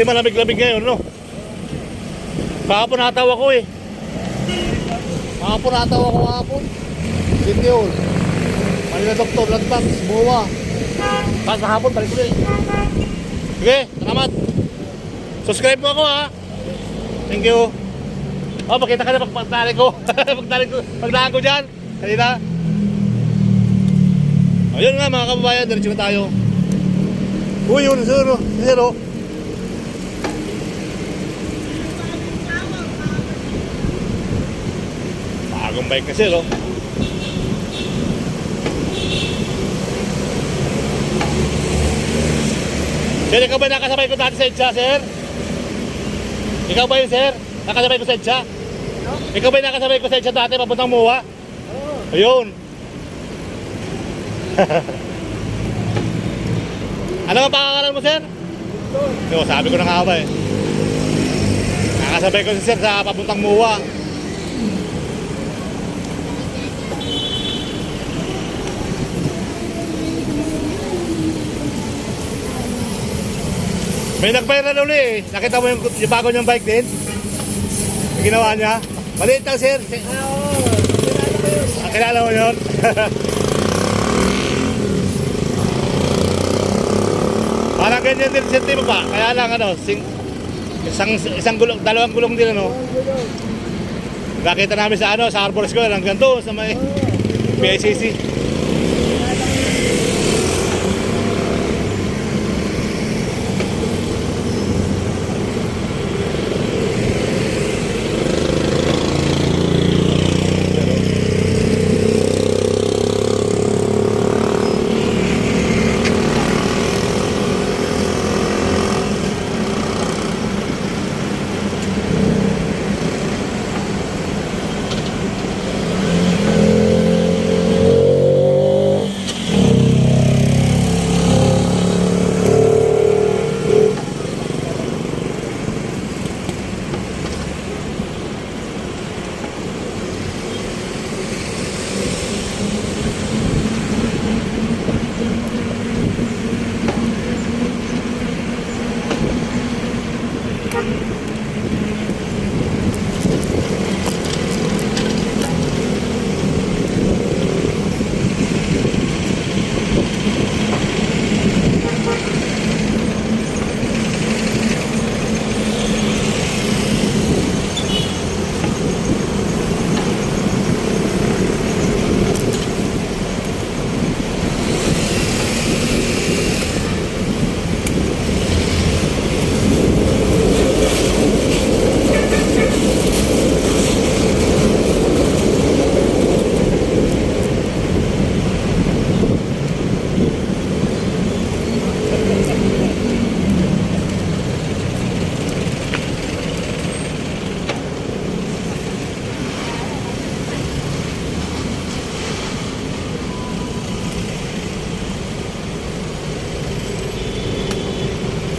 Kasi malamig-lamig ngayon, no? Kahapon natawa ko eh. Kahapon. City Hall. Manila Doktor, Landbank, Buwa. Tapos kahapon, balik ulit. Sige, salamat. Subscribe mo ako ha. Thank you. Oh, makita ka na pagdaan ko. Pagdaan ko dyan. Kanina. Ayun nga mga kababayan, diretso na tayo. Uy, yun, zero. Bagong bike kasi, no? Sir, ikaw ba nakasabay ko dati sa EDSA, sir? Ikaw ba yun, sir? Nakasabay ko sa EDSA? No? Ikaw ba yung nakasabay ko sa EDSA dati papuntang MUA? Oo. Ayun. Ano ang pangalan mo, sir? Yo, sabi ko na nga ba eh. Nakasabay ko si sir sa papuntang MUA. May nag-viral uli eh. Nakita mo yung bago niyang bike din? Yung ginawa niya? Maliit lang, sir. Oo. Kilala mo yun? Parang ganyan din sentimo pa. Kaya lang ano, isang gulong, dalawang gulong din ano. Nakita namin sa ano, sa Arbor Square hanggang doon sa may PICC.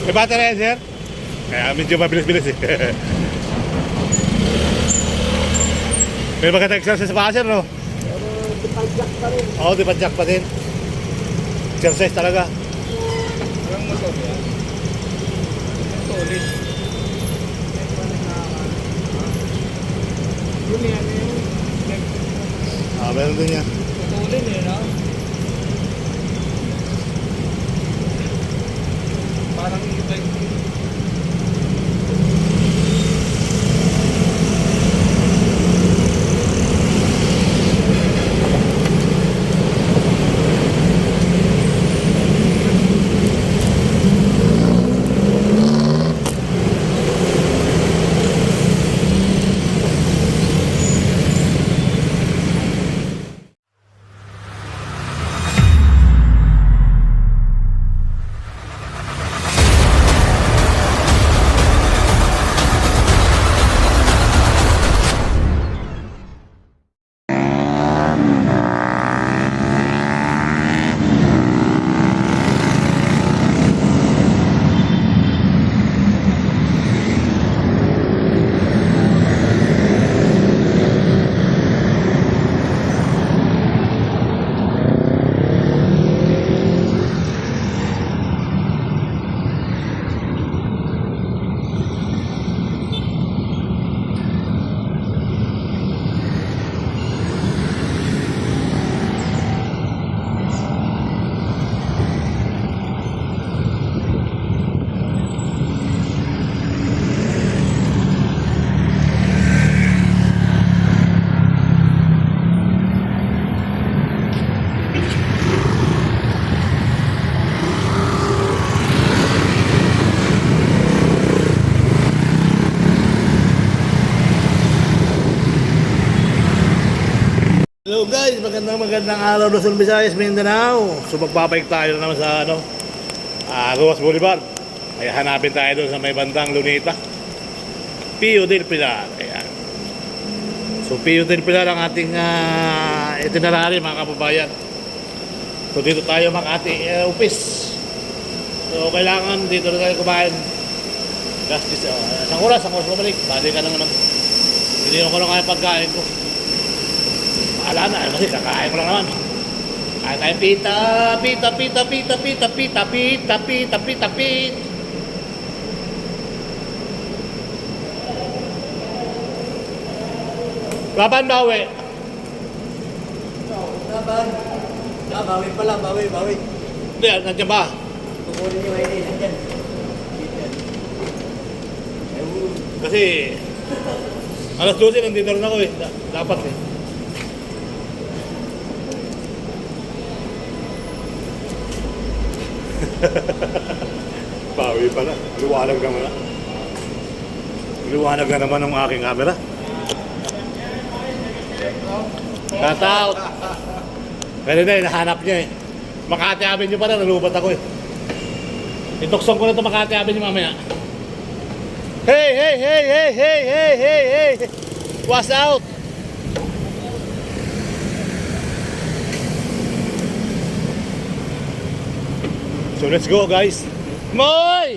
May battery yan, sir? Kaya medyo mabilis-bilis eh. May magandang exercise pa, sir, no? Dipadjak pa rin. Oo, dipadjak pa din. Exercise talaga. Walang motor yan. Solid. Yun yan yun. Meron din yan. Solid eh, no? Parang e-bike. So guys, magandang araw Luzon, Visayas, Mindanao. So magpapalik tayo naman sa Rojas Boulevard. Ay hanapin tayo doon sa may bandang Lunita. Pio del Pilar. Ayan. So Pio del Pilar ang ating itinerary mga kababayan. So dito tayo Makati office. So kailangan dito na tayo kumain. Gastis, isang oras bumalik. Balik ka na naman. Hindi ko na kaya pagkain ko. Wala na, kasi kakain ko lang naman. Kaya tayo pita. Laban bawi. Laban. Bawi pala, bawi. Hindi, nandiyan ba? Kukunin niyo ID, nandiyan. Kasi alas 12 nandito rin ako eh. Dapat eh. Bawi pala. Liwanag naman. Liwanag na naman ng aking camera. Shout out. Pero na, nahanap niya eh. Makati Avenue pa na, nalubat ako eh. Ituksong ko na ito Makati Avenue mamaya. Hey! What's out? So let's go guys. Moy!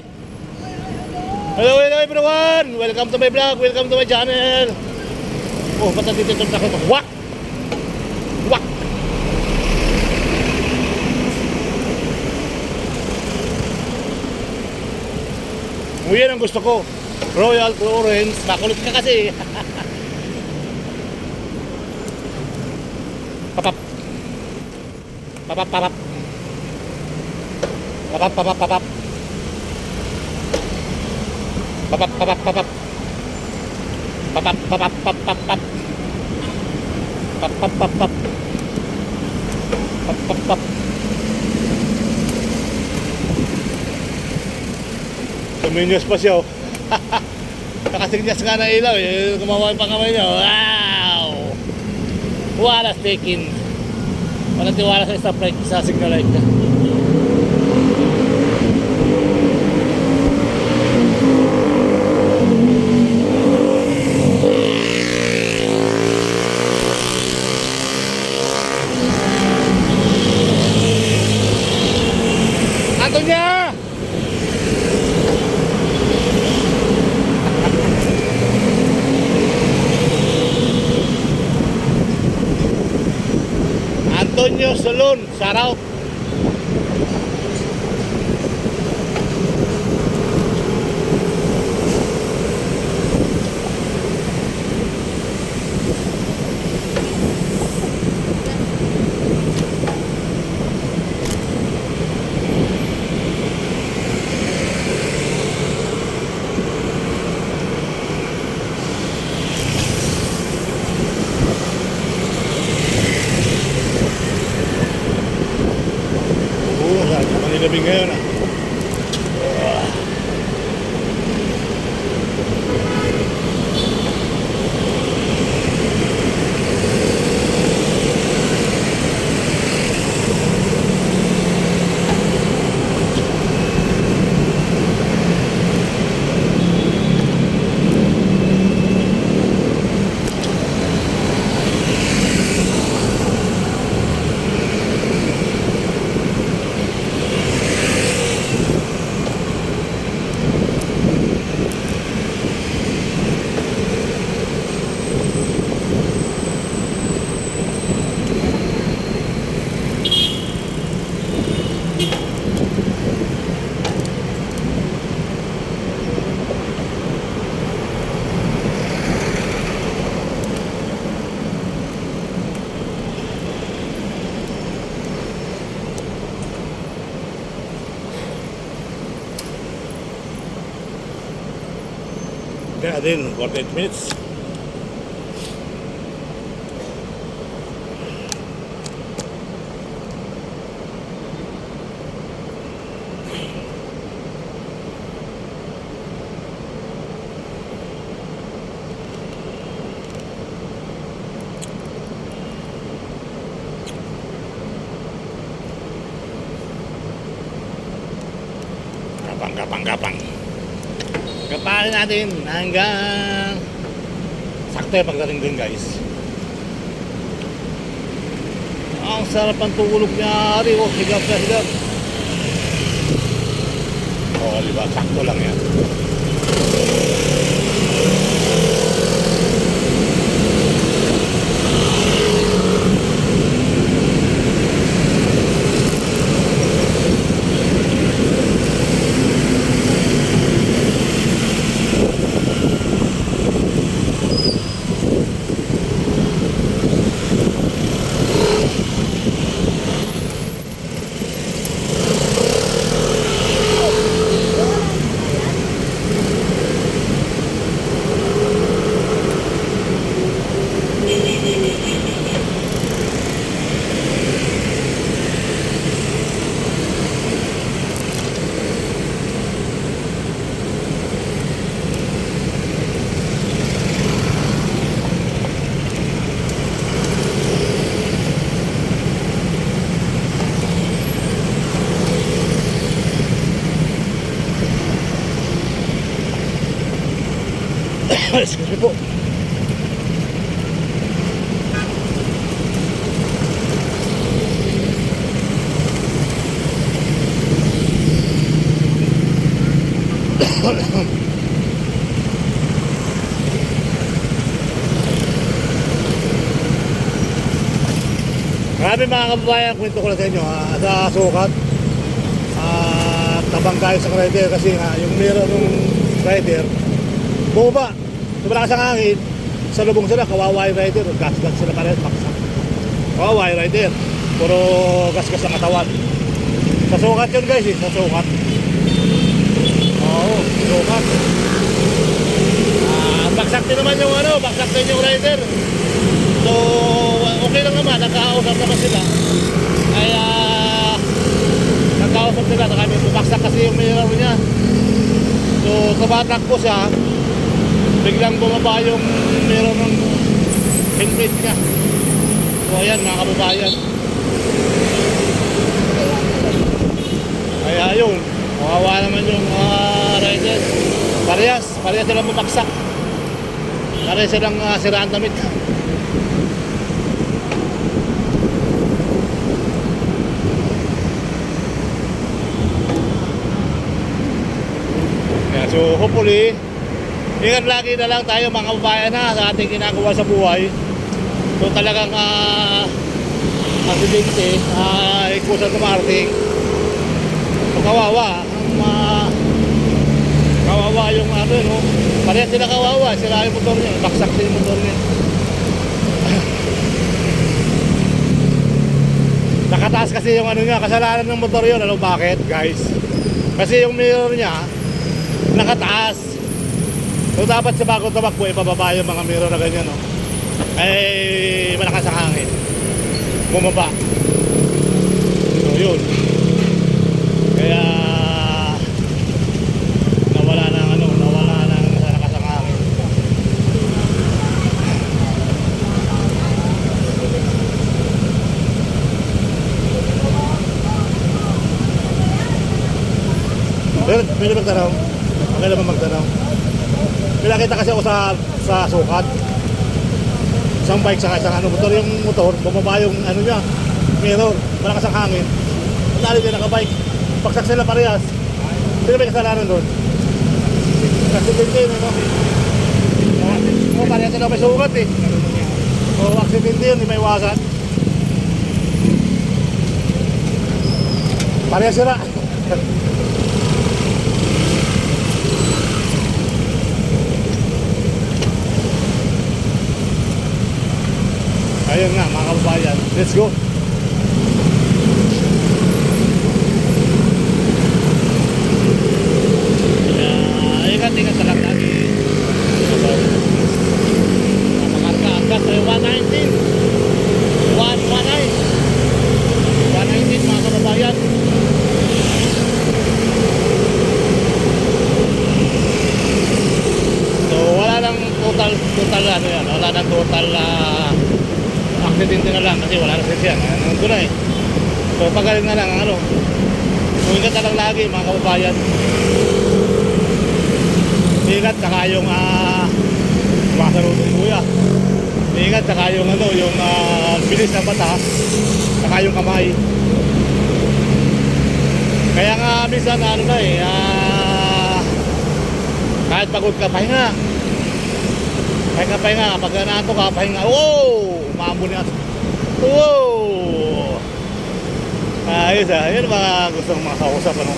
Hello everyone! Welcome to my vlog, welcome to my channel. Oh, ba't dito ito takot? Wak! Yan ang gusto ko. Royal Orange. Makulit ka kasi. Papap. Papap. Tuminyos pa siya oh. Nakasinyas nga na ilaw eh. Kumawa yung pangamay niya. Wow! Wala staking. Walang tiwala sa stoplight, sa signal light niya. Antonia! Antonio Salon, shout out. Gabi ngayon ah. Kaya din, 48 minutes. Gapang. Gapain natin hanggang sakto yung pagdating dun, guys. Ang sarap ang tulog niya, Ari. Oh, higap na higap. Oh, diba? Sakto lang yan. Excuse me po. Grabe mga kababayan, kwento ko lang sa inyo sa sukat. Tabang tayo sa rider kasi nga yung meron ng rider bumaba. Malakas ang hangin, sa lubong sila, kawawa yung rider, gas-gas sila pares, paksa. Kawawa yung rider, puro gas-gas ang katawan. Sa sukat yun guys sa sukat. Oo, sukat. Baksak din naman yung baksak din yung rider. So, okay lang naman, nagkakausap naman sila. Kaya, nagkakausap sila, kami pumaksak kasi yung mirror niya. So, tumatak po siya, biglang bumaba yung meron ng helmet niya. So ayan mga kababayan. Kaya yun, kawawa naman yung rider. Parehas silang bumaksak. Parehas silang siraan damit. Yeah, so hopefully ingat lagi na lang tayo mga kababayan sa ating ginagawa sa buhay. So talagang aksidente ikusan kumarating. So kawawa kawawa yung no. Parehas sila kawawa, sila yung motor niya, baksak din yung motor niya. Nakataas kasi yung niya, kasalanan ng motor yun. Bakit guys? Kasi yung mirror niya nakataas. So dapat sa bago tumakbo ipababa yung mga mirror na ganyan, no? Ay malakas ang hangin, bumaba. So yun, kaya nawala ng lakas ang hangin. Pero pwede magtanaw, okay naman magtanaw. Pinakita kasi ako sa sukat. Isang bike sa isang motor. Yung motor, bumaba yung niya, mirror, malakas ang hangin. Dali din nakabike. Pagsak sila parehas. Sino may kasalanan doon? Aksidente yun, no? Parehas sila may sukat eh. O aksidente yun, di may iwasan. Parehas sila. Ayun nga mga kababayan, let's go. Ingat sa lang lagi. Nakakarga ang gas ay 119 mga kababayan. So wala nang total wala nang total aksidente na lang kasi wala na sisyan. Nandun na eh. So pagaling na lang kung ingat na lang lagi mga kababayan. ingat, saka yung sumasarutong kuya. Ingat, saka yung ano, yung bilis ng mata, saka yung kamay. Kaya nga minsan ano na eh, kahit pagod ka, pahinga. Pahinga, kapag naanto ka, pahinga. Wow! Umambon yan. Wow! Ayos yun mga gustong mga kausap, ano.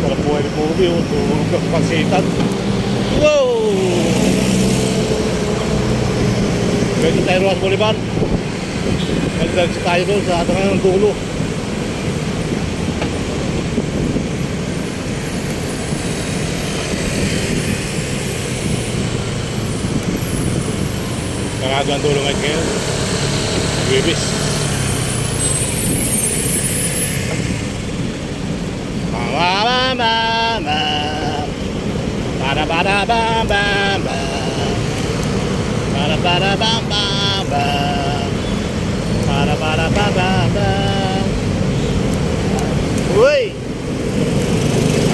Sarap buhay ni Pogi, tulog ka sa pagsitan. Wow! Pwede tayo Rojas Bolivar. Nagdagsi tayo doon sa ating ng dulo. Karagang dulo ngayon kayo. Bibis. Uy!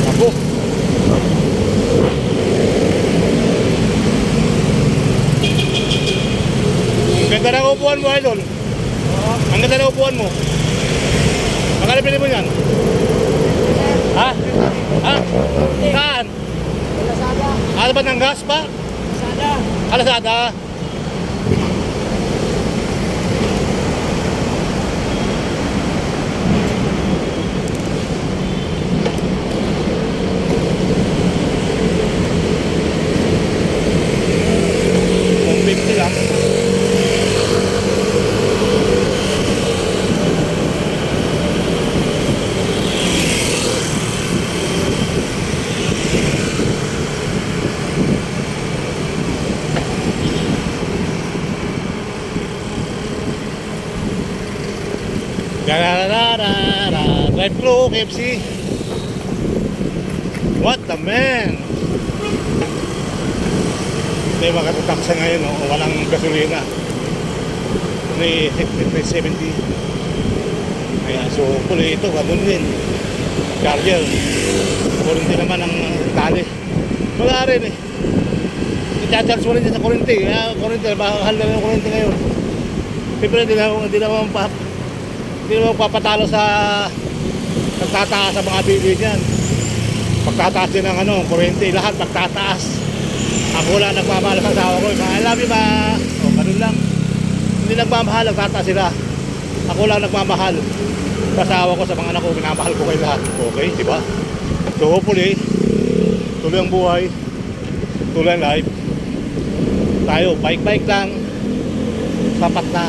Ako. Ang ganda ng upuan mo, idol. Ang ganda ng upuan mo. Magkano pili mo yan? Ha? Ha? Saan? Lazada. Ano ba ng gas pa? Lazada. Lazada. Kung 50 lang. Drive through KFC. What the man? Hindi makatataksa ngayon, no? Walang gasolina. 370. Ayan, so puli ito, ganun din. Charger. Kurente naman ang tali. Wala rin eh. I-charge mo rin sa kurente. Kurente, mahal na yung kurente ngayon. Siyempre, hindi naman papatalo sa pagtataas sa mga bili niyan. Pagtataas din ng kurente, lahat pagtataas. Ako lang nagmamahal sa asawa ko. I love you ma. O, ganun lang. Hindi nagmamahal, nagtataas sila. Ako lang nagmamahal sa asawa ko, sa mga anak ko, minamahal ko kayo lahat. Okay, di ba? So hopefully, tuloy ang buhay, tuloy ang life. Tayo, bike lang. Sapat na.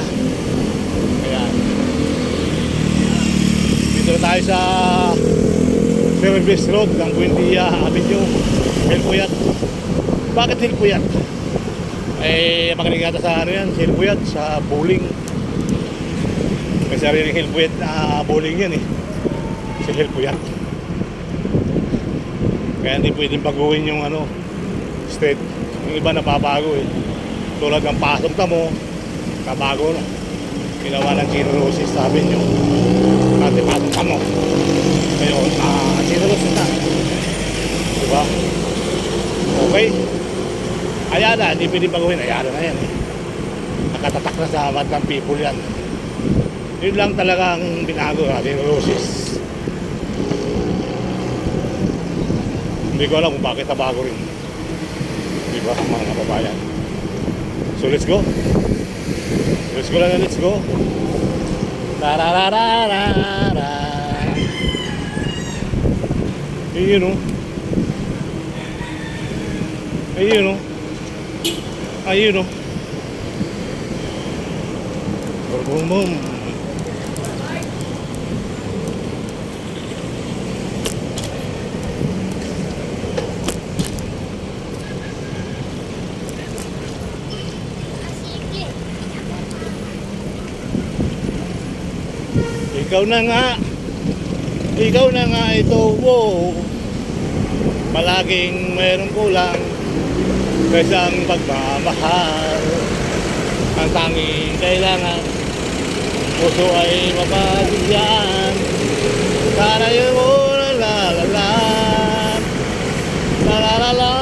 Ayan. Dito na tayo sa Service Road ng Buendia Avenue, Hilpuyat. Bakit Hilpuyat? Eh, magaling yata sa Hilpuyat, sa bowling. May sariling Hilpuyat na bowling yan eh. Sa Hilpuyat. Kaya hindi pwedeng baguhin yung street. Yung iba nababago eh. Tulad ng Pasong Tamo, kabago na. Ginawa ng Chino Roses, sabi nyo. Dati Pasong Tamo. Ngayon, Chino Roses na. Diba? Okay. Ayan na, hindi pwedeng baguhin. Ayan na yan eh. Nakatatak na sa madlang people yan. Yun lang talagang binago natin, Roses. Hindi ko alam kung bakit nabago rin. Di ba, mga kababayan? So, let's go. Let's go lang, let's go. Tararararara. Ayun o. Ayun o. Ayun o. Boom, boom. Ikaw na nga ito, wow. Palaging mayroong kulang kaysa ang pagmamahal. Ang tanging kailangan, puso ay mapagigyan. Sana yun mo la la la la la la la.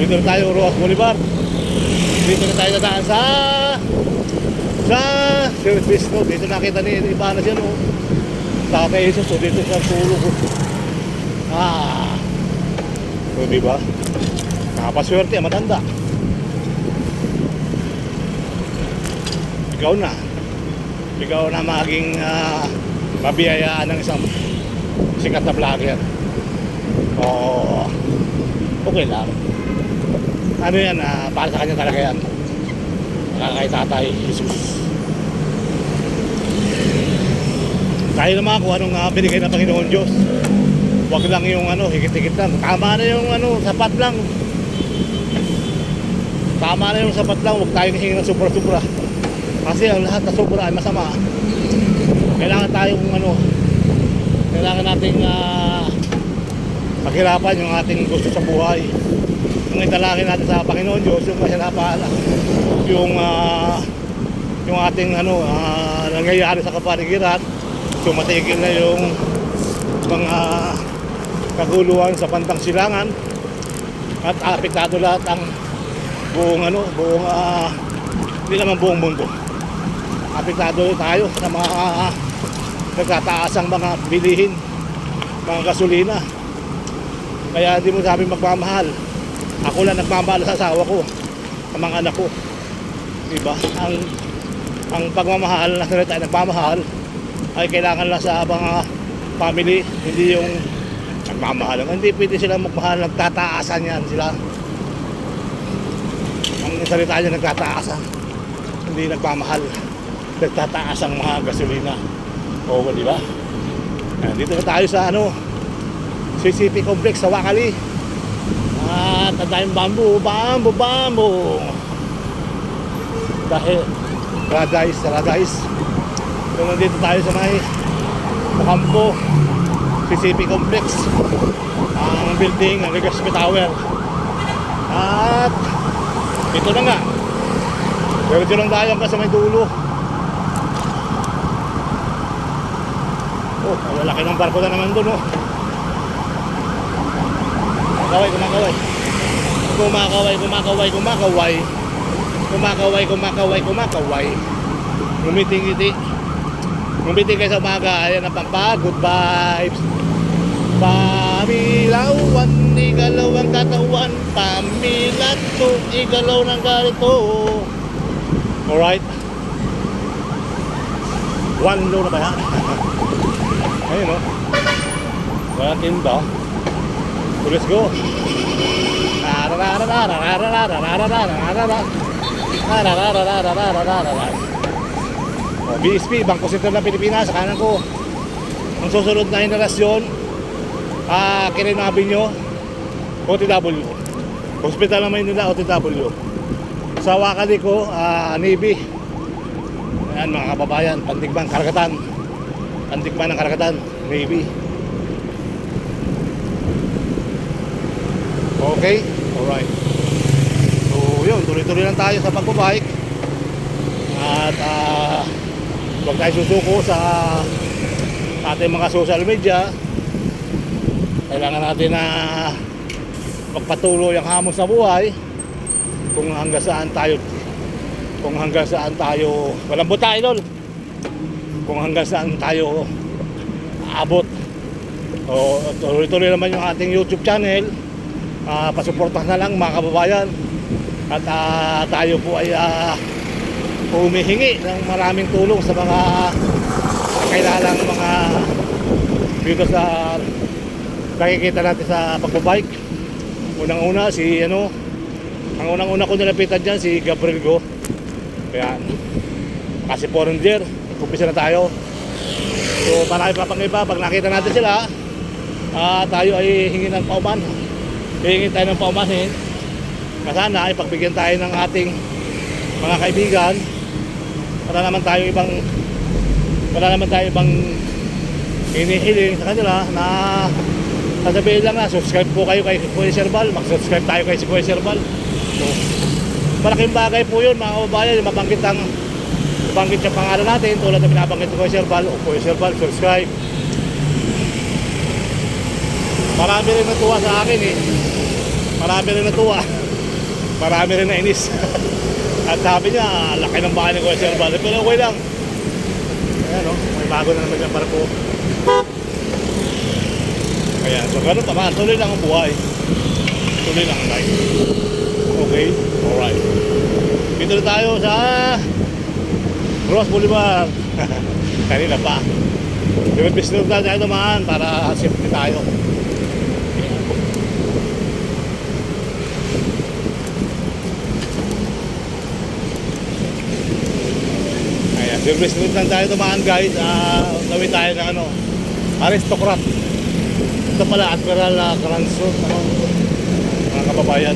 Dito na tayo, Rojas Bolivar. Dito na tayo dadaan sa service, no? Dito nakita ni iba na siya, no? Sa Jesus, so dito sa tulog. So diba? Nakapaswerte, matanda. Ikaw na maging mabiyayaan ng isang sikat na vlogger. Oo, okay lang. Ano yan, para sa kanya talaga yan. Kay Tatay Jesus. Tayo naman kung anong binigay ng Panginoon Diyos. Huwag lang yung higit-higit lang. Tama na yung sapat lang. Tama na yung sapat lang. Huwag tayong hingi ng sobra-sobra. Kasi ang lahat na sobra ay masama. Kailangan tayong kailangan nating paghirapan yung ating gusto sa buhay. Yung italangin natin sa Panginoon Diyos, yung mahirapan, yung ating nangyayari sa kapaligiran, tumatigil na yung mga kaguluhan sa Pantang Silangan at apektado lahat ang hindi naman buong mundo. Apektado tayo sa mga nagtataasang mga bilihin, mga gasolina. Kaya hindi mo sabi magmamahal. Ako lang nagmamahal sa asawa ko, sa mga anak ko. Diba? Ang pagmamahal na salita ay nagmamahal ay kailangan lang sa mga family, hindi yung nagmamahal. Hindi pwede sila magmahal, nagtataasan yan sila. Ang salita niya, nagtataasan. Hindi nagmamahal, nagtataas ang mga gasolina. Oo, di ba? Dito na tayo sa CCP complex sa Wakali. At ang daming bamboo. Dahil Paradise. So nandito tayo sa may Ocampo CCP complex, ang building ng Legazpi Tower. At ito na nga, diretso lang tayo hanggang sa may dulo. Oh, ang lalaki ng barko na naman doon, oh. Kumakaway. Ngumiti kayo sa umaga. Ayan ang good vibes. Pamilawan, igalaw ang katawan. Pamilato, igalaw ng ganito. Alright. One low na ba yan? Ayun, no? Walang tinda. So let's go. BSP, Bangko Sentral ng Pilipinas, sa kanan ko. Ang susunod na henerasyon, Quirino Avenue, OTW. Hospital naman nila, OTW. Sa Wakali ko, Navy. Ayan mga kababayan, Pantigban, Karagatan. Pantigban ng Karagatan, Navy. Okay, alright. So yun, tuloy-tuloy lang tayo sa pagbabike. At huwag tayo susuko sa ating mga social media. Kailangan natin na magpatuloy ang hamon sa buhay. Kung hanggang saan tayo malambot tayo, idol. Kung hanggang saan tayo aabot. O tuloy-tuloy naman yung ating YouTube channel. Pasuportahan na lang mga kababayan. At tayo po ay humihingi ng maraming tulong sa mga kailangang mga dito sa nakikita natin sa pagbabike. Unang-una ang unang-una ko nilapitan dyan si Gabriel Go. Kaya kasi foreigner, kumpisa na tayo. So marami pa pang iba, pag nakita natin sila, tayo ay hingi ng pauman. Hihingi tayo ng paumanhin. Sana ipagbigyan tayo ng ating mga kaibigan. Wala naman tayo ibang hinihiling sa kanila na sasabihin lang na subscribe po kayo kay Kuya Serbal, mag-subscribe tayo kay si Kuya Serbal. So malaking bagay po yun mga kababayan, yung mabanggit yung pangalan natin tulad na binabanggit ni Kuya Serbal. O Kuya Serbal, subscribe. Marami rin natuwa sa akin eh. Marami rin nainis. At sabi niya, laki ng bahay ni Kuya Serbal. Pero okay lang. Ayan o, may bago na naman yung barko. Ayan, so ganun pa man. Tuloy lang ang buhay. Tuloy lang ang life. Okay? Alright. Dito na tayo sa Ross Boulevard. Kanina pa. Lumipis na tayo naman para safety tayo. Service route lang tayo tumaan guys. Gawin tayo ng aristocrat. Ito pala Admiral Cranston mga kababayan.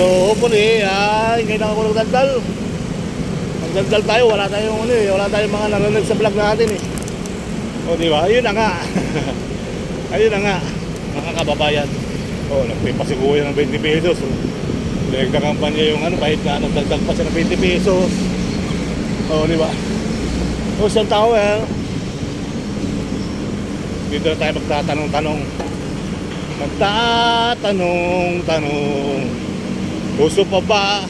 So hopefully ngayon lang ako nagdaldal. Nagdaldal tayo, wala tayong mga nanonood sa vlog natin eh. O diba? Ayun na nga. Ayun na nga mga kababayan. Nagpipasiguyo ng 20 pesos. Nagkakampanya yung kahit na nagdagdag pa siya ng 20 pesos. Di ba? Ocean Tower. Dito na tayo magtatanong. Gusto pa ba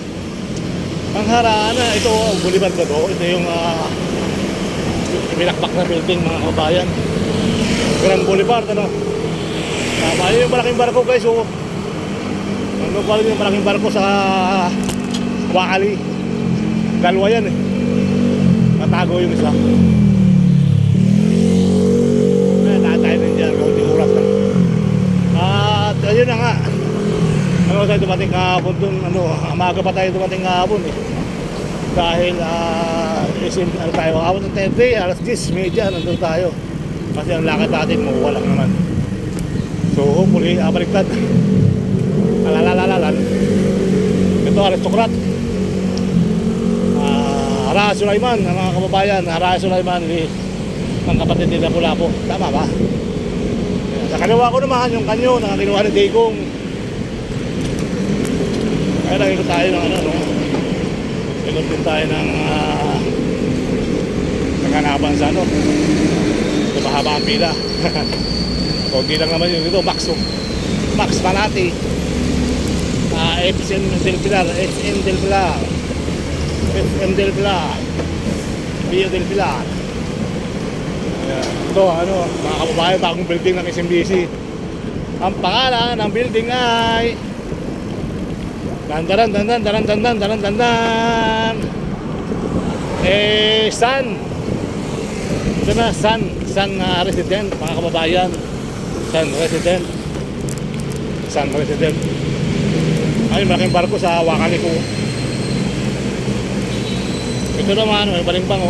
ang harana? Ito ang Boulevard na to. Ito yung pinakbak na building mga kabayan. Grand Boulevard Tama yun yung malaking barko guys. Ano pala yung malaking barko sa Wakali? Dalawa yan eh. Natago yung isa. Ayun na nga. Ano tayo dumating kahapon dun, umaga pa tayo dumating kahapon eh. Dahil, ano tayo, kahapon ng 10:30, alas 10:30, nandun tayo. Kasi ang lakad natin, makuha lang naman. So, hopefully, baliktad. Alalalalan. Ito, aristokrat. Hara Sulaiman, ang mga kababayan, Hara Sulaiman, ng kapatid nila Lapu-Lapu. Tama ba? Sa kaliwa ko naman, yung kanyo, na kinuha ni Digong. Kaya lang ikot tayo ng ikot din tayo ng naganapan sa ito mahaba ang pila. Kunti lang naman yun dito, Max Manati, SM Del Pilar, SM Del Pilar, SM Del Pilar, Bio Del Pilar. Ito mga kababayan, bagong building ng SMBC. Ang pangalan ng building ay Dandaran Sun. Ito na, Sun Resident, mga kababayan. Sun Resident. Ay, malaking barko sa Wakaliko. Ito naman, may balimbang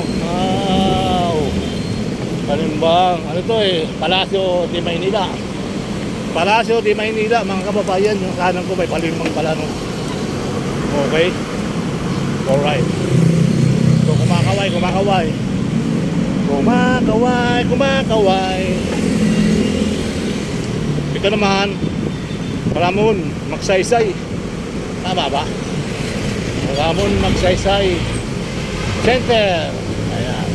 balimbang. Ano to Palacio de Maynila. Palacio de Maynila, mga kababayan. Yung kanan ko may balimbang pala Okay. Alright. So, kumakaway. Ito naman, Ramon Magsaysay. Tama ba? Ramon Magsaysay Center. Ayan.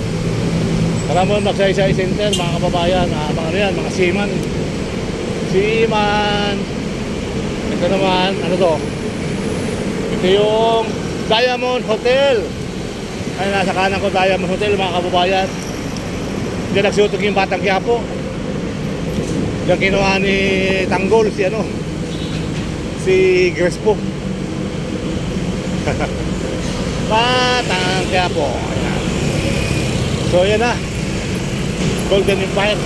Ramon Magsaysay Center, mga kababayan. Mga seaman. Ito naman, ano to? Ito yung Diamond Hotel. Ay, nasa kanan ko, Diamond Hotel, mga kababayan. Diyan nagsutog yung Batang Quiapo. Diyan kinuha ni Tanggol si Crespo. Batang Quiapo. Ayan. So yan na, Golden Empire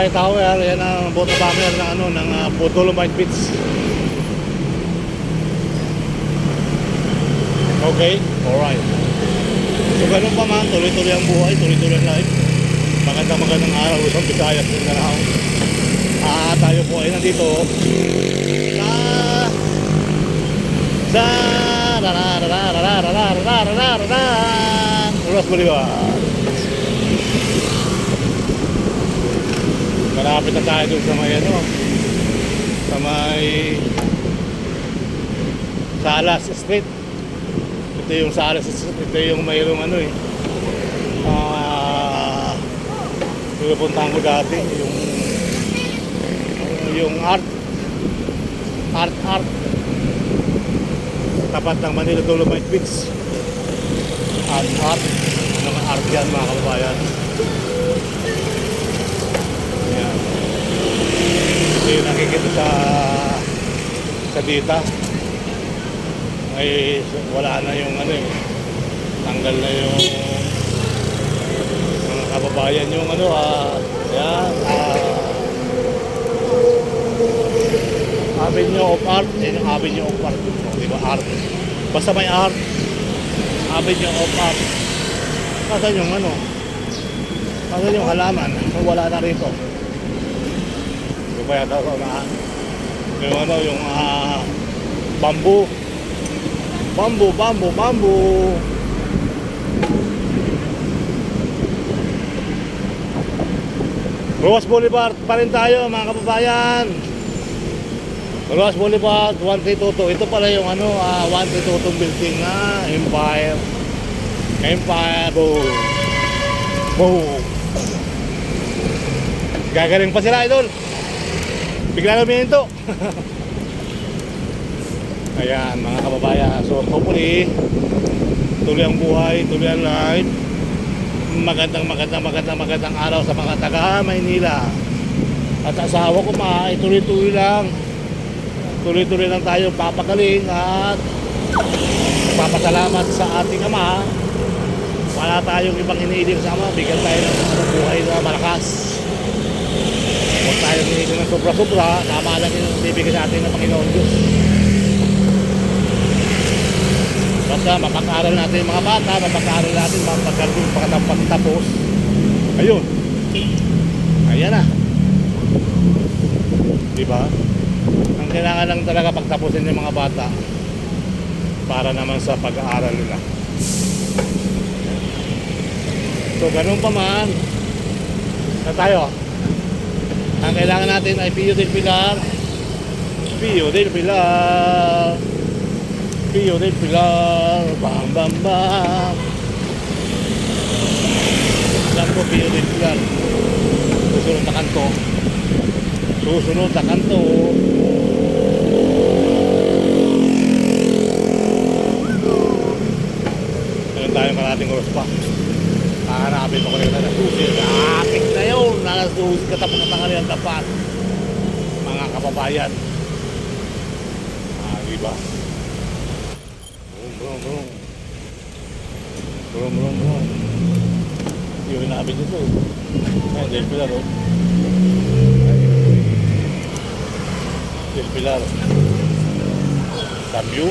Tower. Yan ang boat bomber ng Dolomite Beach. Okay, alright. So ganun pa man, tuloy-tuloy ang buhay, tuloy-tuloy ang life. Magandang araw sa Visayas ng Mindanao. Tayo po ay nandito sa Ross Boulevard. Malapit na tayo dun sa may Salas Street. Ito yung Salas Street. Ito yung mayroong pinupuntahan ko dati, yung art tapat ng Manila Dolomite Beach. Art yan, mga kababayan. Yan. Ito yung nakikita sa dita. Ay wala na yung tanggal na yung mga kababayan yung yan, Avenue of Art. Yan yung Avenue of Art, diba? Art, basta may art, Avenue of Art. Kasan yung kasan yung halaman? Wala na rito. Di ba yata yung bamboo. Ross Boulevard pa rin tayo, mga kababayan. Ross Boulevard, 1322. Ito pala yung 1322 building na Empire. Boom. Gagaling pa sila, idol. Bigla lumihinto. Ayan, mga kababayan. So hopefully tuloy ang buhay, tuloy ang life. Magandang araw sa mga taga Maynila. At asawa ko tuloy-tuloy lang tayo papagaling at papasalamat sa ating Ama. Wala tayong ibang iniiling sa Ama, bigyan tayo ng buhay na malakas. tayo hinihintay ng sobra-sobra, tama lang yung bibigay sa atin ng Panginoon Diyos. Basta mapag-aral natin yung mga bata, mapag-aral natin, mapag-tapos. Ayun. Ayan na. Diba? Ang kailangan lang talaga pagtapusin yung mga bata para naman sa pag-aaral nila. So, ganun pa man. Na tayo. Ang kailangan natin ay Pio del Pilar. Pio del Pilar. Pio del Pilar. Bam, bam, bam. Alam ko, Pio del Pilar. Susunod na kanto. Susunod na kanto. Meron tayong karating oras pa. Hahanapin mo ko na nasusi. Nakakit na yun. Nasusi katapat-tapat ang tapat. Mga kababayan. Diba? Brum. Yung hinapin dito. Ay, Del Pilar, oh. Del Pilar. Cambio.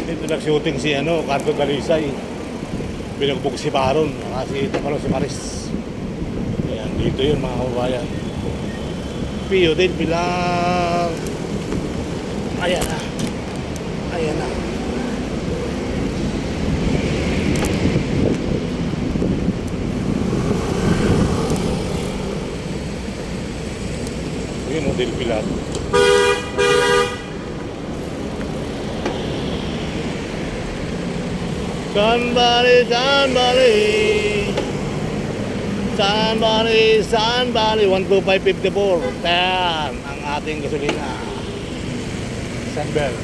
Dito nag-shooting si Cardo Dalisay. Binugbog si Baron, kasi ito si Maris. Ayan, dito yun mga kababayan. Pio del Pilar. Ayan na. Yun del Pilar. Sunbally 12554. Yan ang ating gasolina. Sunbell.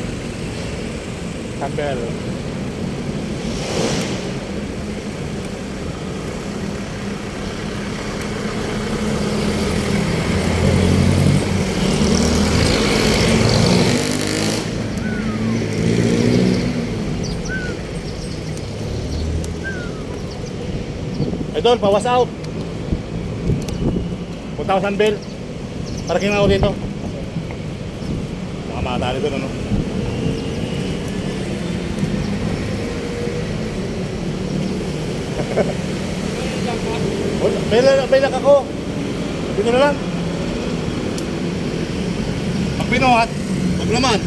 Idol, pawas out. Punta ko Sunbell. Parking ako dito. Mga matali doon, ano? May lak ako. Dito na lang. Pag pinuhat, wag naman.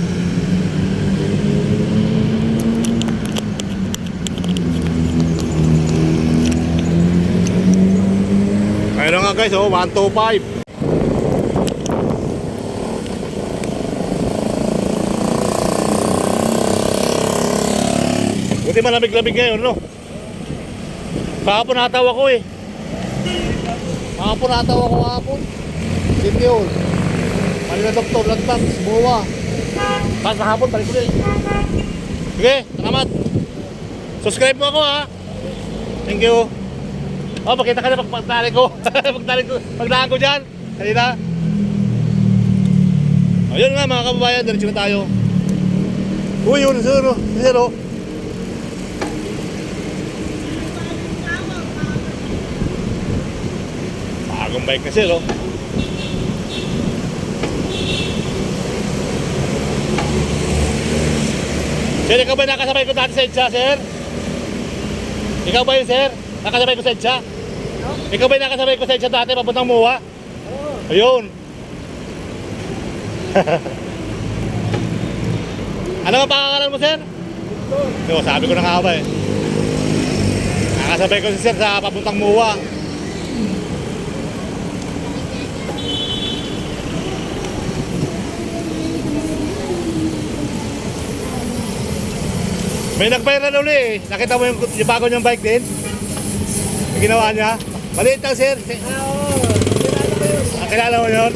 Ayun nga guys, 125. Buti malamig-lamig ngayon, no? Kahapon natawa ko eh. Kahapon. City Hall. Manila Doctor, Landbank, Sumuwa. Tapos hapon, balik ulit. Sige, salamat. Subscribe mo ako, ha. Thank you. Oh, makita ka na pagtali ko. Pagdaan ko dyan. Kanina. Ayun nga mga kababayan, diretso na tayo. Uy, yun, zero. Bagong bike na sir, oh. Sir, ikaw ba nakasabay ko dati sa EDSA, sir? Ikaw ba yun, sir? Nakasabay ko sa EDSA? Ikaw ba yung nakasabay ko sa EDSA dati papuntang MUA? Ayun. Ano ang pangalan mo, sir? Yo, sabi ko na nga ba eh. Nakasabay ko si sir sa papuntang MUA. May nag-viral uli eh. Nakita mo yung bago niyang bike din? Yung ginawa niya? Maliit lang, sir. Oo. Kilala mo yun?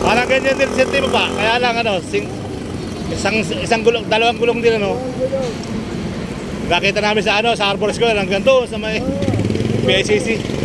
Parang ganyan din senti mo pa. Kaya lang isang gulong, dalawang gulong din ano. Nakita namin sa ano, sa Arbor Square hanggang doon sa may PICC.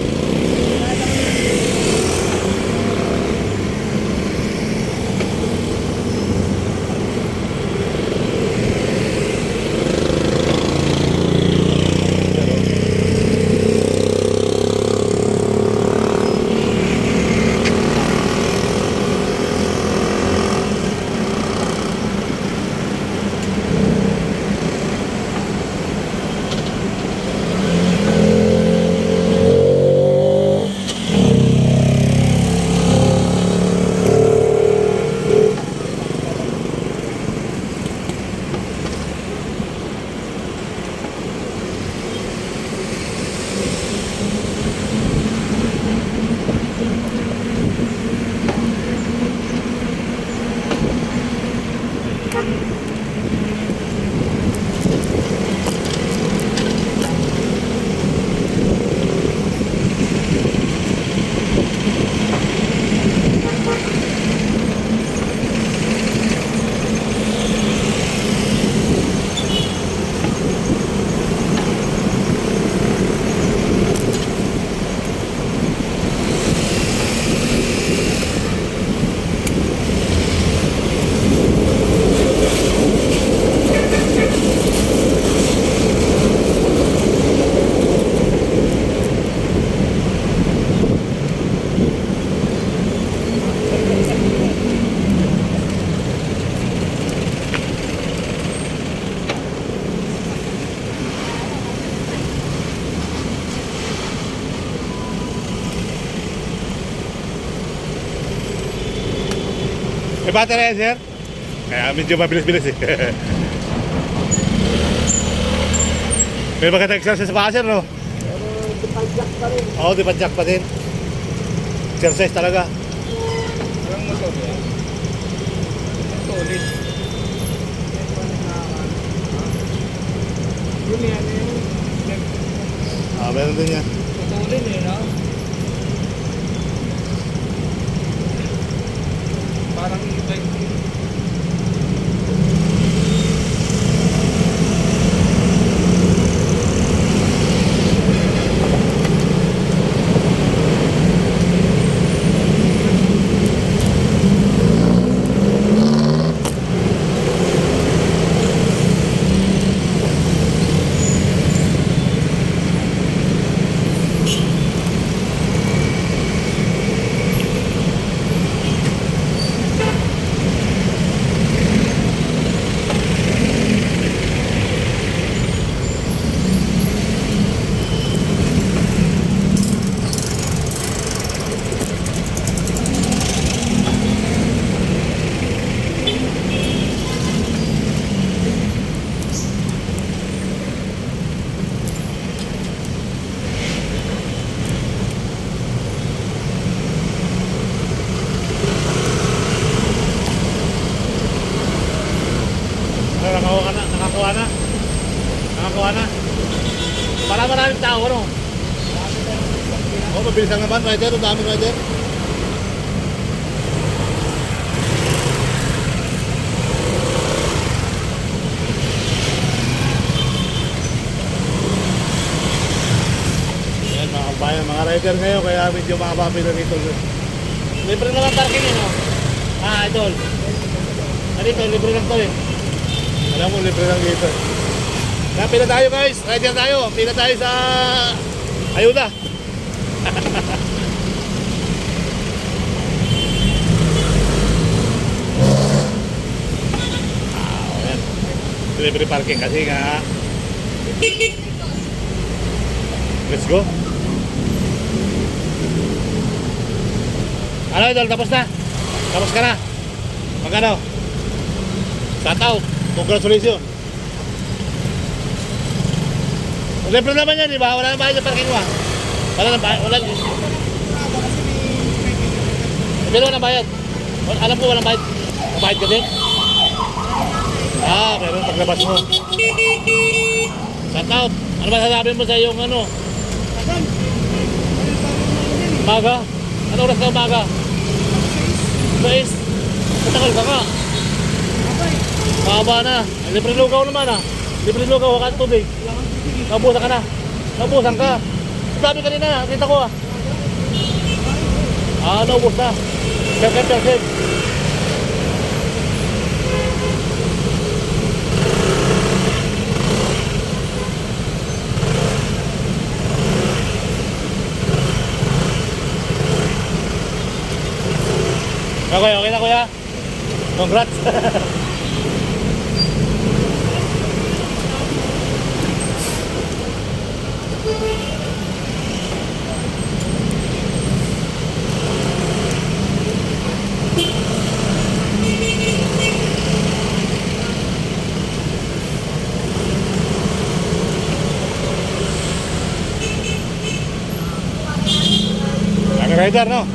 May battery yan, sir? Kaya medyo mabilis-bilis eh. May magandang exercise pa, sir, no? Pero dipadyak pa rin. Oo, di ba jack pa din? Exercise talaga. Walang motor yan. Tulit. Yun yan yung Meron din yan. tutulin eh, no? Parang e-bike din. Nakakuha na. Para maraming tao, ano? Oo, mabilis lang naman, rider. Ang daming rider. Yan, mga kabayan, mga rider ngayon, kaya medyo makapapila rito. Libre naman parking yun, no? Idol. Dito, libre lang to eh. Alam mo, libre lang dito. Kaya pila tayo guys, rider tayo. Pila tayo sa ayuda. Ayan. Libre parking kasi nga. Let's go. Ano idol, tapos na? Tapos ka na? Magkano? Shout out. Congratulations. Libre naman yan, di ba? Wala nang bayad yung parking mo. Wala nang bayad. Pero walang bayad. Alam ko walang bayad. Bayad ka din? Pero paglabas mo. Shout out. Ano ba sasabihin mo sa iyong ano? Umaga? Ano oras na umaga? 6. Matagal ka ka. Mahaba na. Libre lugaw naman ah. Libre lugaw, wakan tubig. Naubusan ka na. Naubusan ka. Sabi kanina, kita ko ah. Naubos na. Save. Okay na kuya. Congrats. Kami rider no?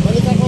Balik ako.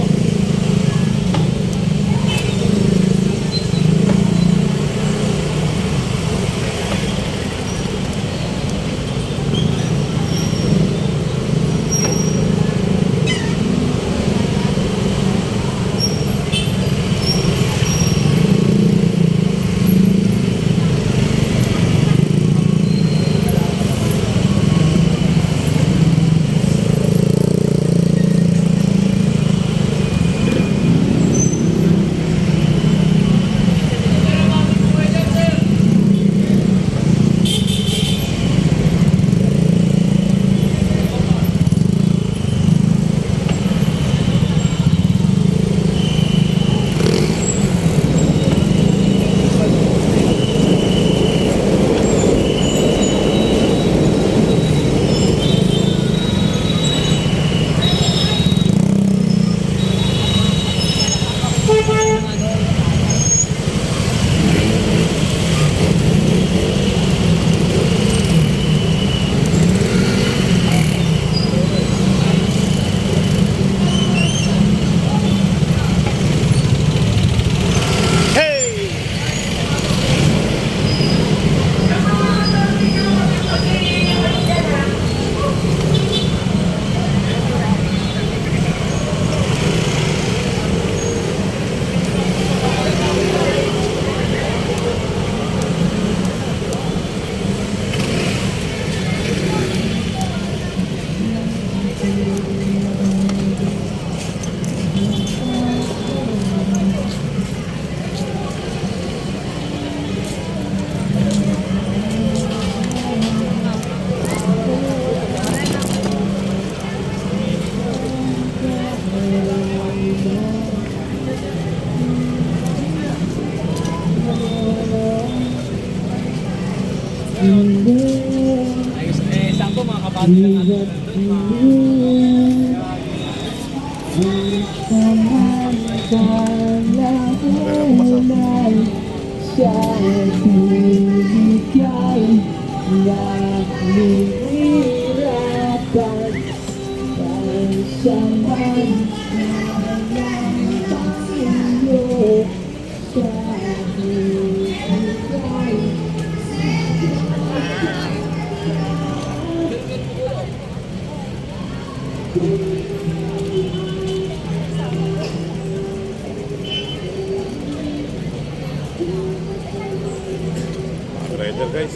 Saan po mga kapatid ng ating Rider guys.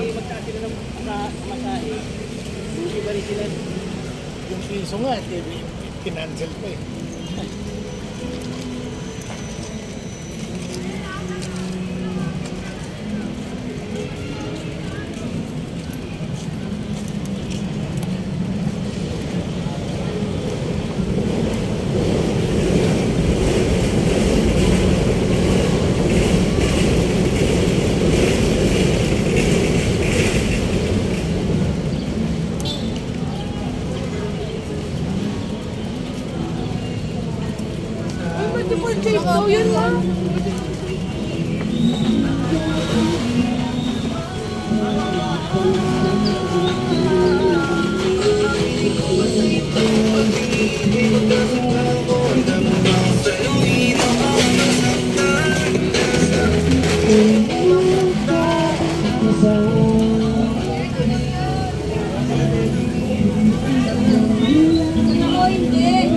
Magtaas sila ng masahe. Hindi ba rin sila? Yung piso nga, kinancel pa eh. Multiple choice daw yun lang. Ako hindi.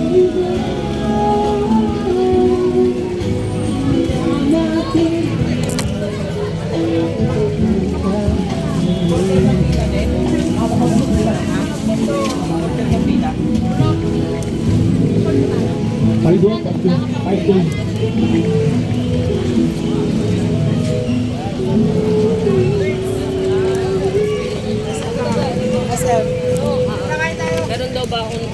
Meron daw ba akong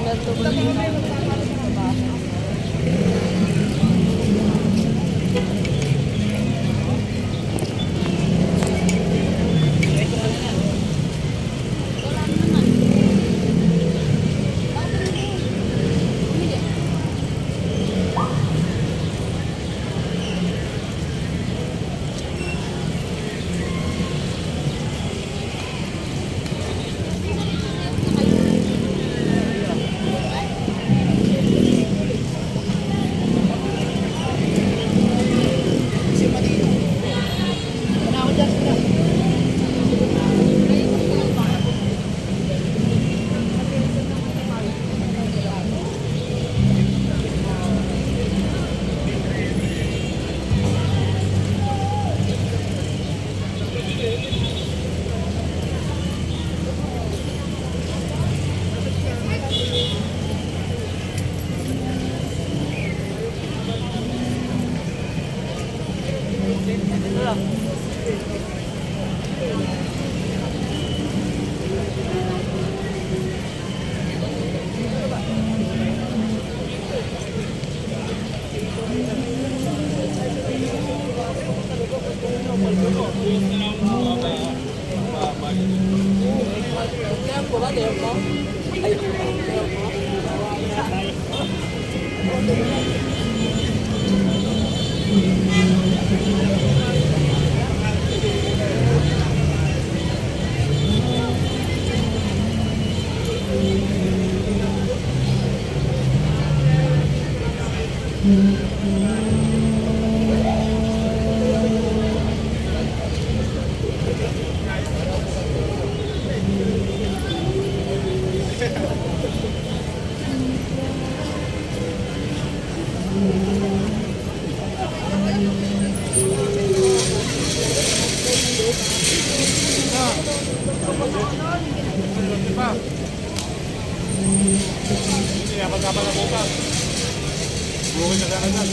Pagkapan na bukas. Bukas na agad.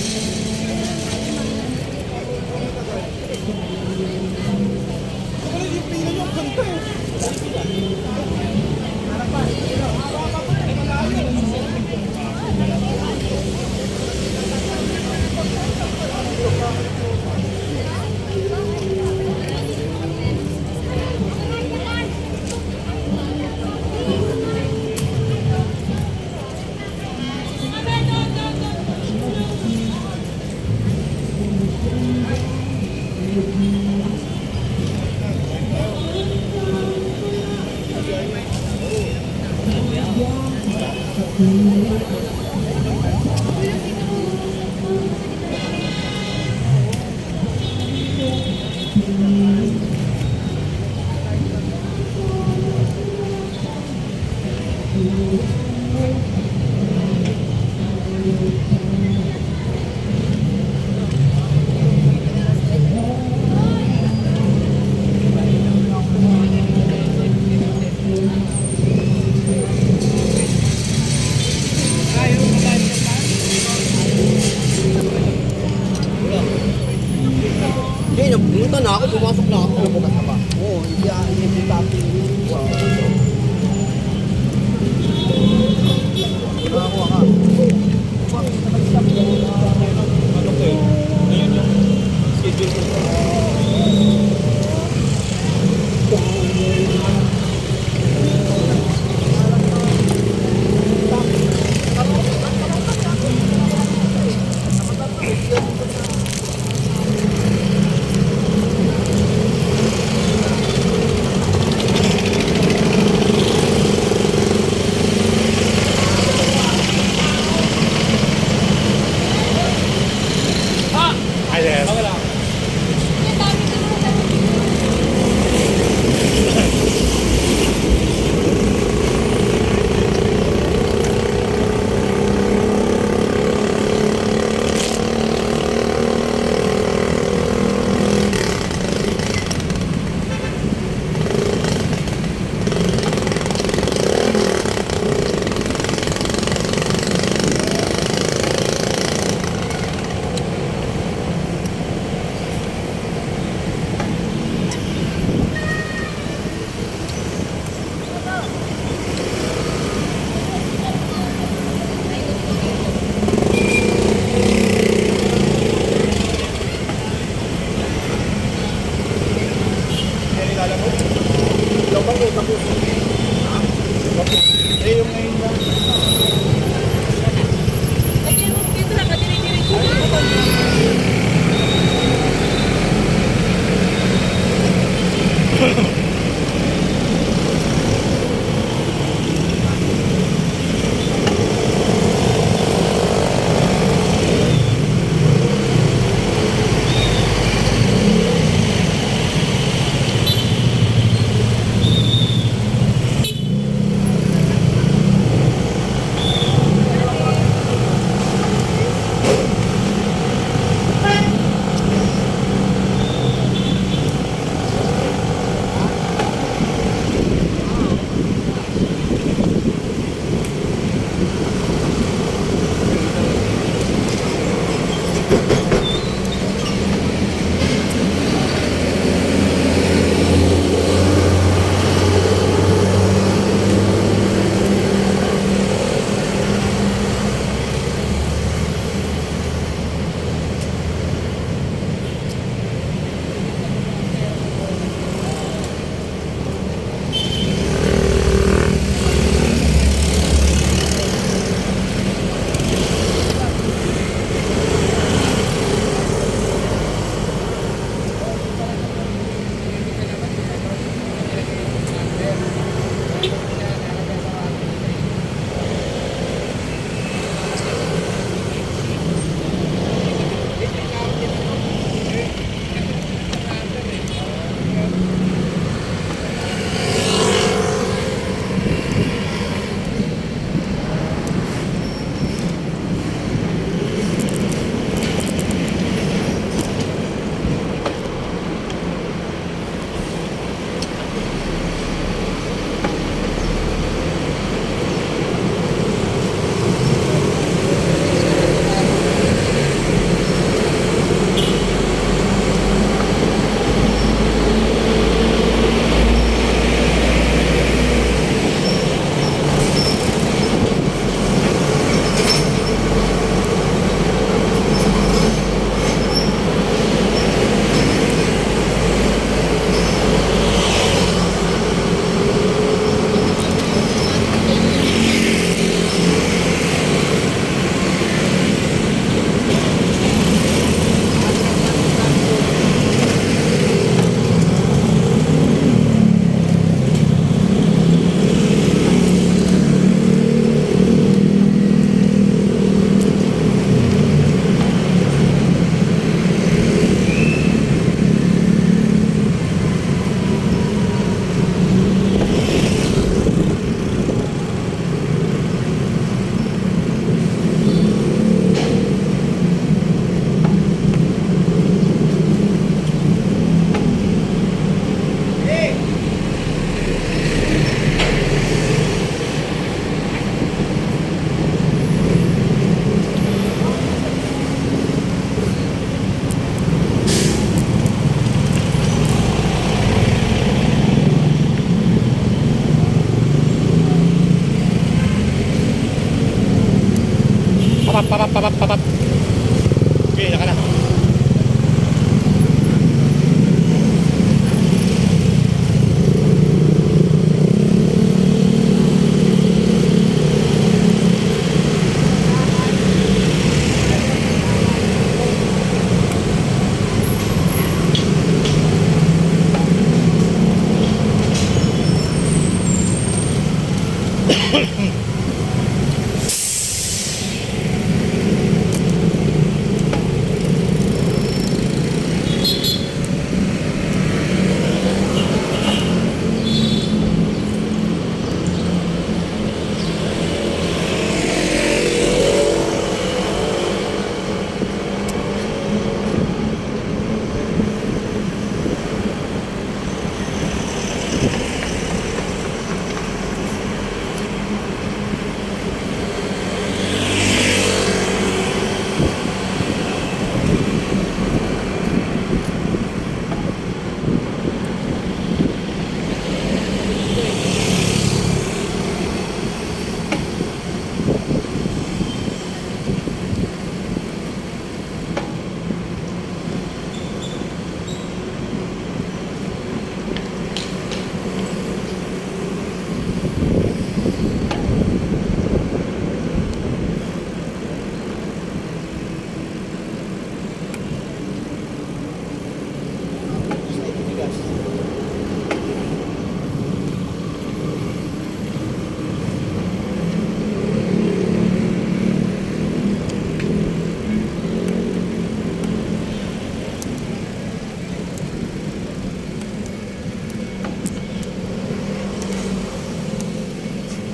Hindi, nagpunta na ako, pumasok na ako. Bukas na ba? Oo, hindi tapi. Wala ako ha. Ano ko eh? Ngayon yung schedule ko. Ay, yes. Okay lang. papap. Okay, naka na.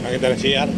Nakita ng CR.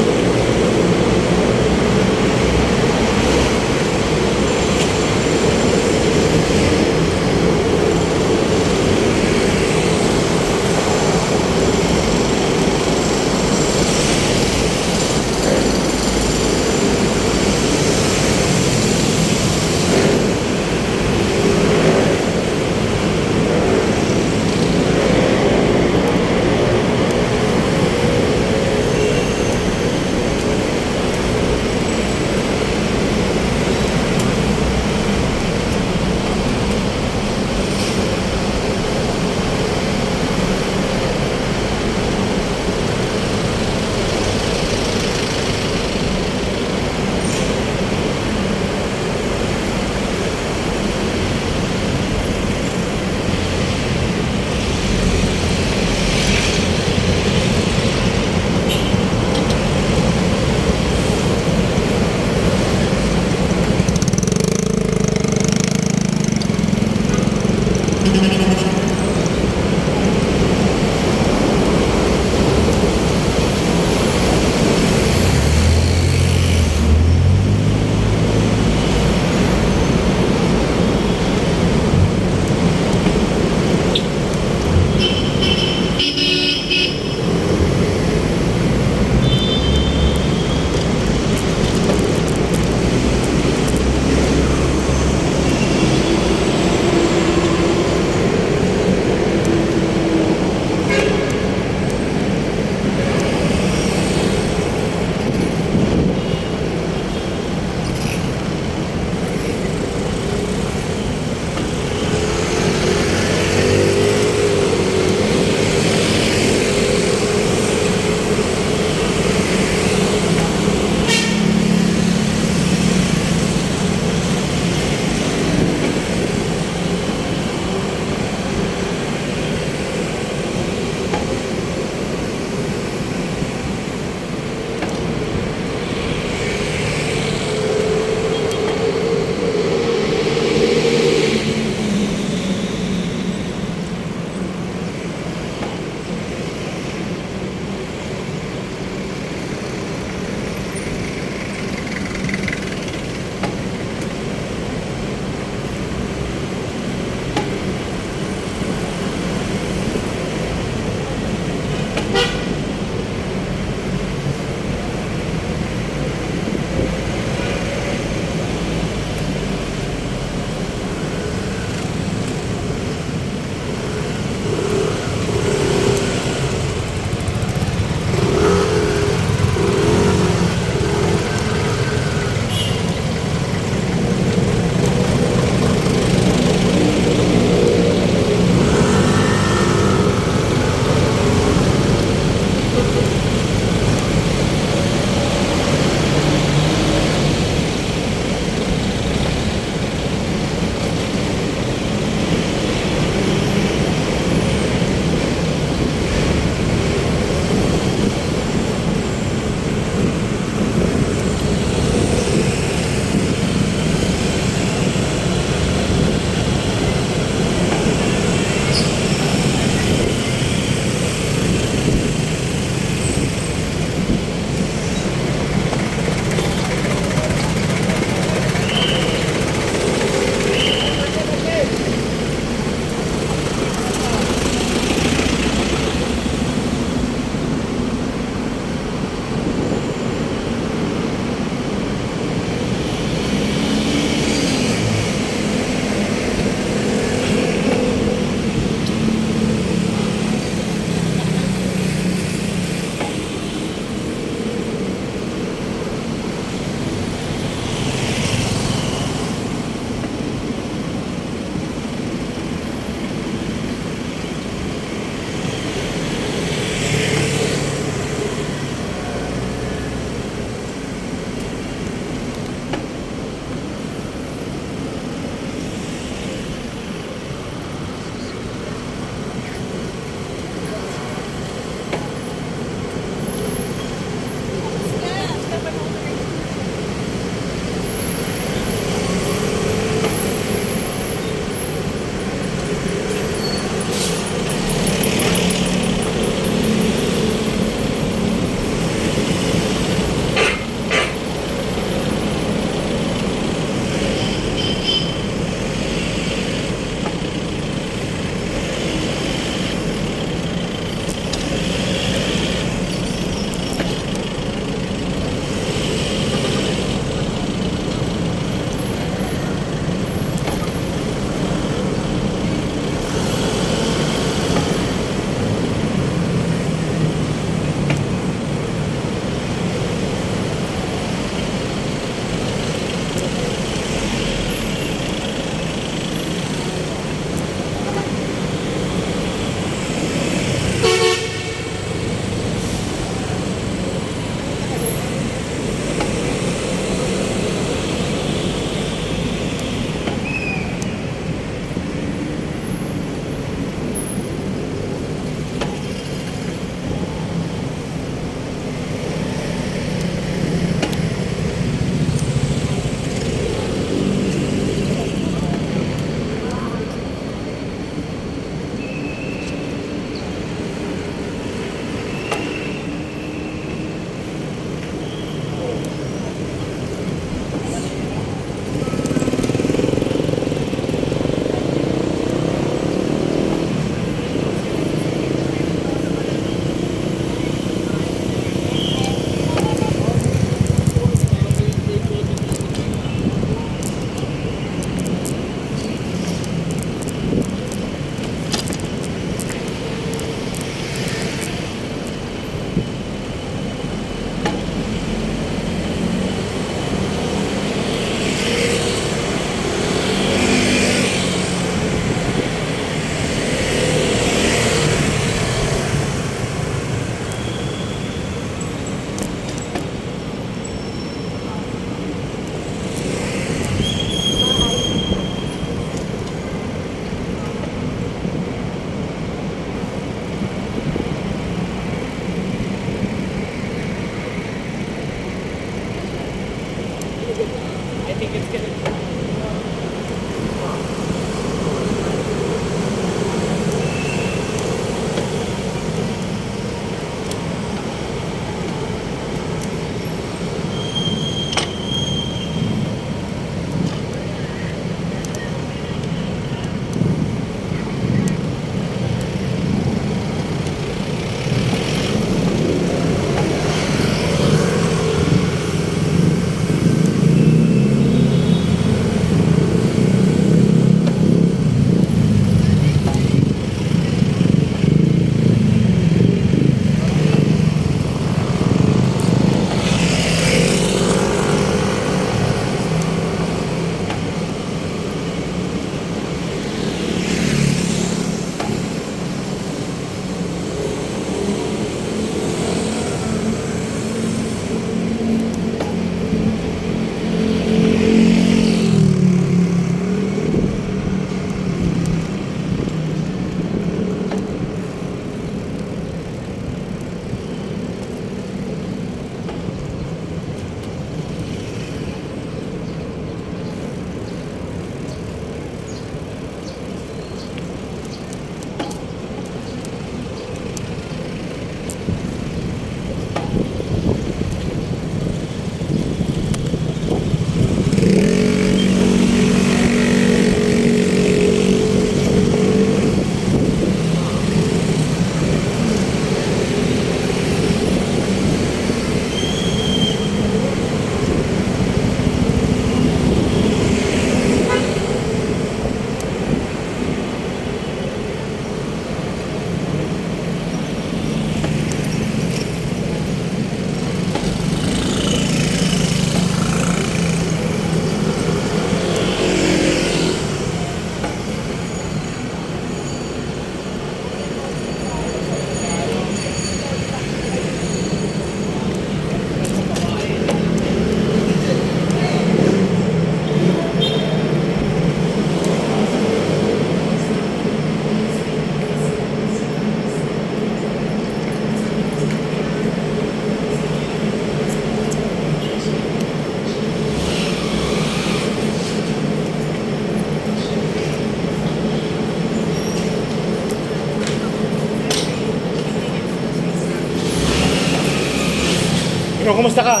kumusta ka?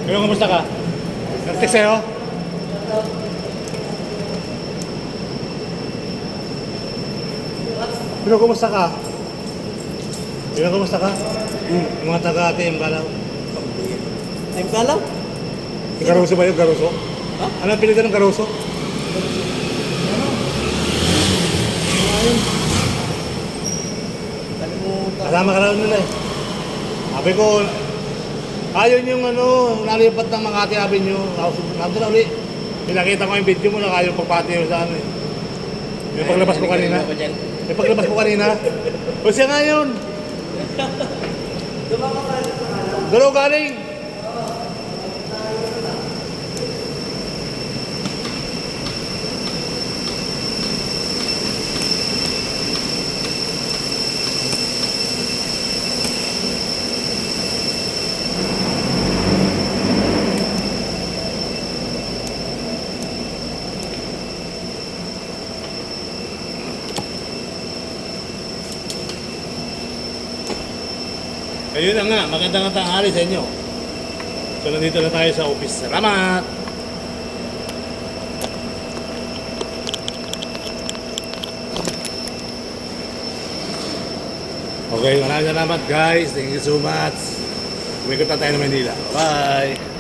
Pero kumusta ka? Nag-text sa'yo? Pero kumusta ka? Pero kumusta ka? Yung mga taga-ATM ka lang. Time ka lang? Yung Garuso ba yun? Garuso? Ha? Ano ang pilitan ng Garuso? Kalimutan. Kasama ka lang nila eh. Sabi ko, ayun yung ano, nalipat ng Makati Avenue. Sabi na ulit. Pinakita ko yung video mo na kayo pagpati mo sa ano eh. Yung paglabas ko kanina. Yung paglabas ko kanina. O siya nga yun. Dalaw galing. Ayun na nga, magandang tanghali sa inyo. So nandito na tayo sa office. Salamat! Okay, maraming salamat guys. Thank you so much. Umikot na tayo ng Manila. Bye!